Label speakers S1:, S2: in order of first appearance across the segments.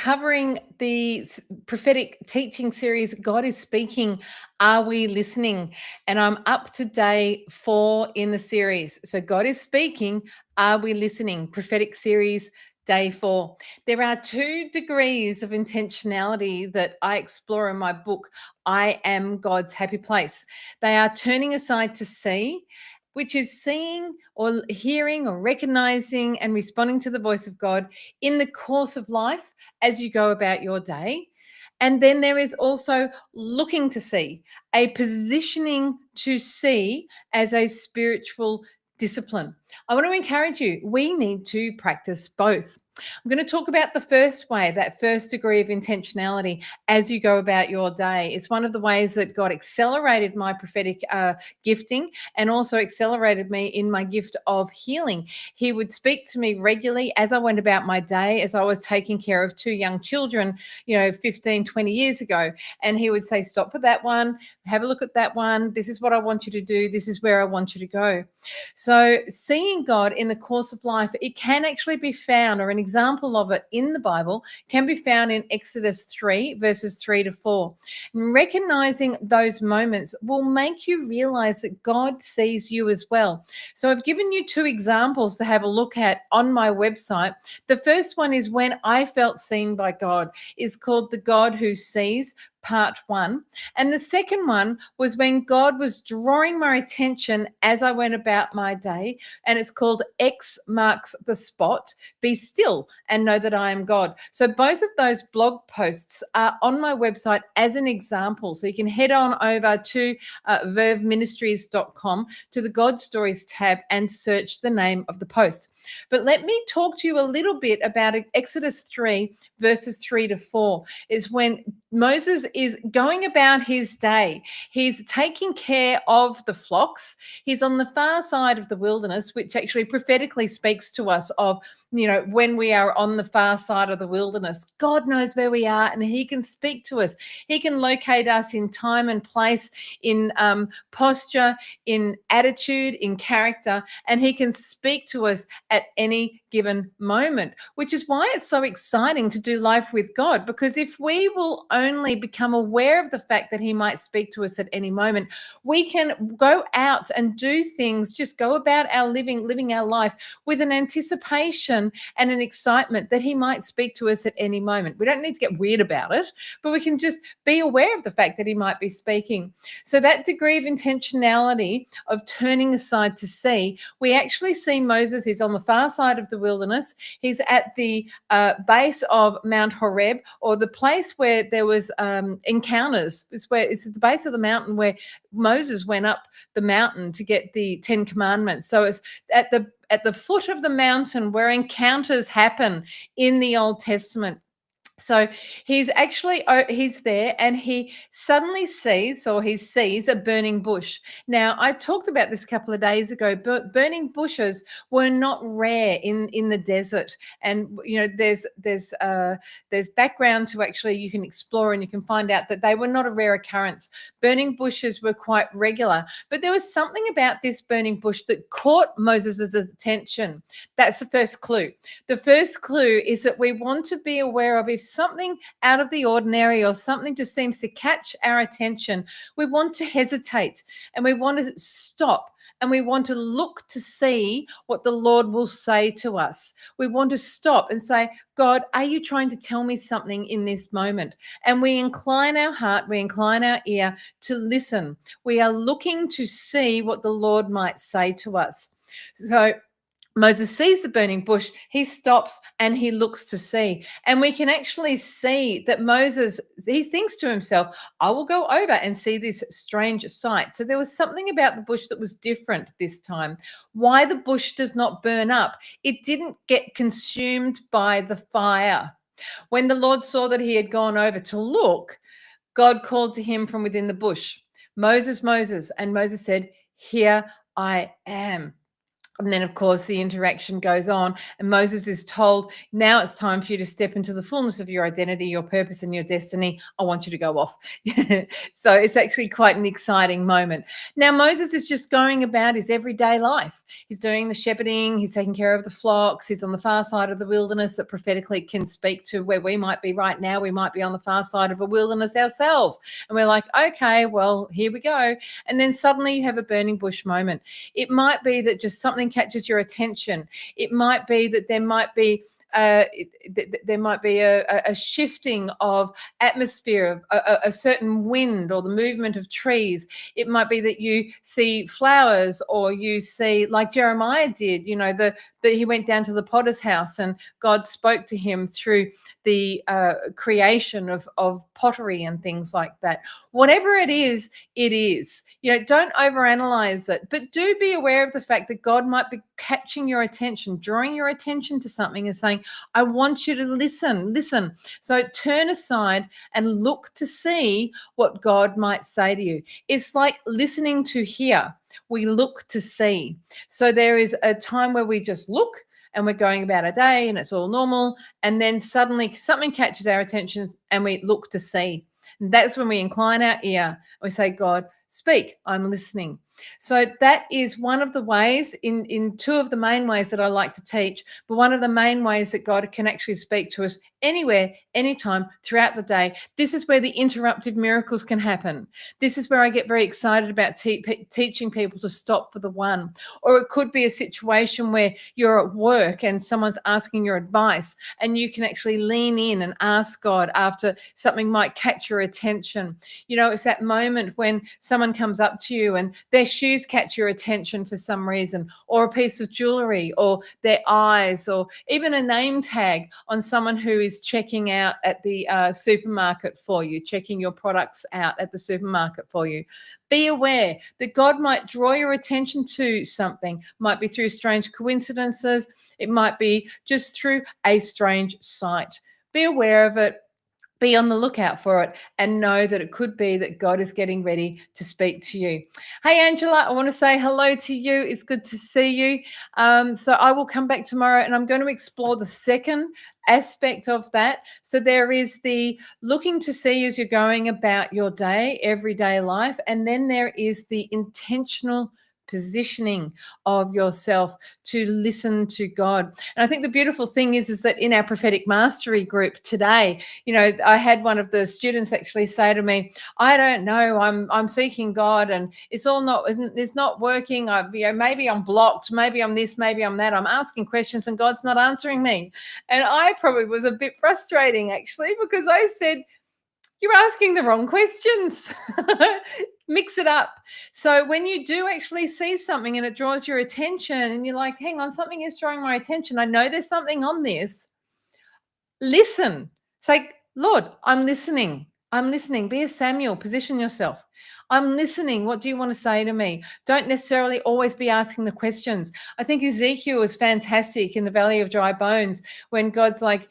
S1: covering the prophetic teaching series, God is Speaking, Are We Listening? And I'm up to day 4 in the series. So God is Speaking, Are We Listening? Prophetic Series, day 4. There are 2 degrees of intentionality that I explore in my book, I Am God's Happy Place. They are turning aside to see, which is seeing or hearing or recognizing and responding to the voice of God in the course of life as you go about your day. And then there is also looking to see, a positioning to see as a spiritual discipline. I want to encourage you, we need to practice both. I'm going to talk about the first way, that first degree of intentionality as you go about your day. It's one of the ways that God accelerated my prophetic gifting and also accelerated me in my gift of healing. He would speak to me regularly as I went about my day, as I was taking care of 2 young children, 15, 20 years ago. And he would say, stop for that one, have a look at that one. This is what I want you to do. This is where I want you to go. So seeing God in the course of life, it can actually be found, or an example of it in the Bible can be found in Exodus 3, verses 3 to 4. And recognizing those moments will make you realize that God sees you as well. So I've given you 2 examples to have a look at on my website. The first one is when I felt seen by God. It's called The God Who Sees, part 1. And the second one was when God was drawing my attention as I went about my day. And it's called X Marks the Spot. Be still and know that I am God. So both of those blog posts are on my website as an example. So you can head on over to verveministries.com to the God Stories tab and search the name of the post. But let me talk to you a little bit about Exodus 3, verses 3 to 4. Is when Moses is going about his day. He's taking care of the flocks. He's on the far side of the wilderness, which actually prophetically speaks to us of, when we are on the far side of the wilderness, God knows where we are and he can speak to us. He can locate us in time and place, in posture, in attitude, in character, and he can speak to us at any given moment, which is why it's so exciting to do life with God. Because if we will only become aware of the fact that he might speak to us at any moment, we can go out and do things, just go about our living our life with an anticipation and an excitement that he might speak to us at any moment. We don't need to get weird about it, but we can just be aware of the fact that he might be speaking. So that degree of intentionality of turning aside to see, we actually see Moses is on the far side of the wilderness. He's at the base of Mount Horeb, or the place where there was encounters. It's at the base of the mountain where Moses went up the mountain to get the 10 commandments. So it's at the foot of the mountain where encounters happen in the Old Testament. So he's there, and he suddenly sees a burning bush. Now, I talked about this a couple of days ago, but burning bushes were not rare in the desert. And there's background to actually you can explore, and you can find out that they were not a rare occurrence. Burning bushes were quite regular, but there was something about this burning bush that caught Moses' attention. That's the first clue. The first clue is that we want to be aware of, if something out of the ordinary or something just seems to catch our attention, we want to hesitate and we want to stop and we want to look to see what the Lord will say to us. We want to stop and say, God, are you trying to tell me something in this moment? And we incline our heart, we incline our ear to listen. We are looking to see what the Lord might say to us. So Moses sees the burning bush, he stops and he looks to see. And we can actually see that Moses, he thinks to himself, I will go over and see this strange sight. So there was something about the bush that was different this time. Why the bush does not burn up? It didn't get consumed by the fire. When the Lord saw that he had gone over to look, God called to him from within the bush, Moses, Moses. And Moses said, here I am. And then, of course, the interaction goes on, and Moses is told, now it's time for you to step into the fullness of your identity, your purpose, and your destiny. I want you to go off. So it's actually quite an exciting moment. Now, Moses is just going about his everyday life. He's doing the shepherding, he's taking care of the flocks, he's on the far side of the wilderness that prophetically can speak to where we might be right now. We might be on the far side of a wilderness ourselves. And we're like, okay, well, here we go. And then suddenly you have a burning bush moment. It might be that just something catches your attention. It might be that there might be a shifting of atmosphere, of a certain wind or the movement of trees. It might be that you see flowers, or you see, like Jeremiah did, that he went down to the potter's house and God spoke to him through the creation of pottery and things like that. Whatever it is, it is. Don't overanalyze it, but do be aware of the fact that God might be catching your attention, drawing your attention to something and saying, I want you to listen. So turn aside and look to see what God might say to you. It's like listening to hear. We look to see. So there is a time where we just look and we're going about our day and it's all normal. And then suddenly something catches our attention and we look to see. And that's when we incline our ear. We say, God, speak, I'm listening. So that is one of the ways, in two of the main ways that I like to teach, but one of the main ways that God can actually speak to us anywhere, anytime, throughout the day. This is where the interruptive miracles can happen. This is where I get very excited about teaching people to stop for the one. Or it could be a situation where you're at work and someone's asking your advice, and you can actually lean in and ask God after something might catch your attention. It's that moment when someone comes up to you and their shoes catch your attention for some reason, or a piece of jewelry, or their eyes, or even a name tag on someone who is checking out at the supermarket for you, checking your products out at the supermarket for you. Be aware that God might draw your attention to something. Might be through strange coincidences. It might be just through a strange sight. Be aware of it. Be on the lookout for it, and know that it could be that God is getting ready to speak to you. Hey, Angela, I want to say hello to you. It's good to see you. So I will come back tomorrow, and I'm going to explore the second aspect of that. So there is the looking to see as you're going about your day, everyday life, and then there is the intentional positioning of yourself to listen to God. And I think the beautiful thing is that in our prophetic mastery group today, I had one of the students actually say to me, I don't know, I'm seeking God and it's not working. Maybe I'm blocked, maybe I'm this, maybe I'm that. I'm asking questions and God's not answering me. And I probably was a bit frustrating actually, because I said, you're asking the wrong questions. Mix it up. So when you do actually see something and it draws your attention and you're like, hang on, something is drawing my attention. I know there's something on this. Listen. It's like, Lord, I'm listening. I'm listening. Be a Samuel. Position yourself. I'm listening. What do you want to say to me? Don't necessarily always be asking the questions. I think Ezekiel is fantastic in the Valley of Dry Bones when God's like,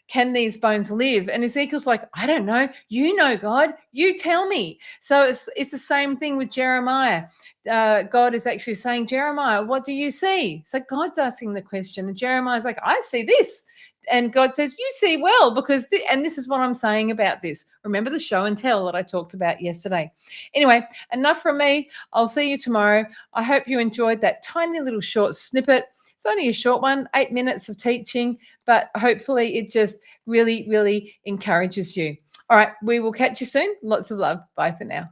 S1: can these bones live? And Ezekiel's like, I don't know. You know, God, you tell me. So it's the same thing with Jeremiah. God is actually saying, Jeremiah, what do you see? So God's asking the question, and Jeremiah's like, I see this. And God says, you see well, because and this is what I'm saying about this. Remember the show and tell that I talked about yesterday. Anyway, enough from me. I'll see you tomorrow. I hope you enjoyed that tiny little short snippet. It's only a short one, 8 minutes of teaching, but hopefully it just really, really encourages you. All right, we will catch you soon. Lots of love. Bye for now.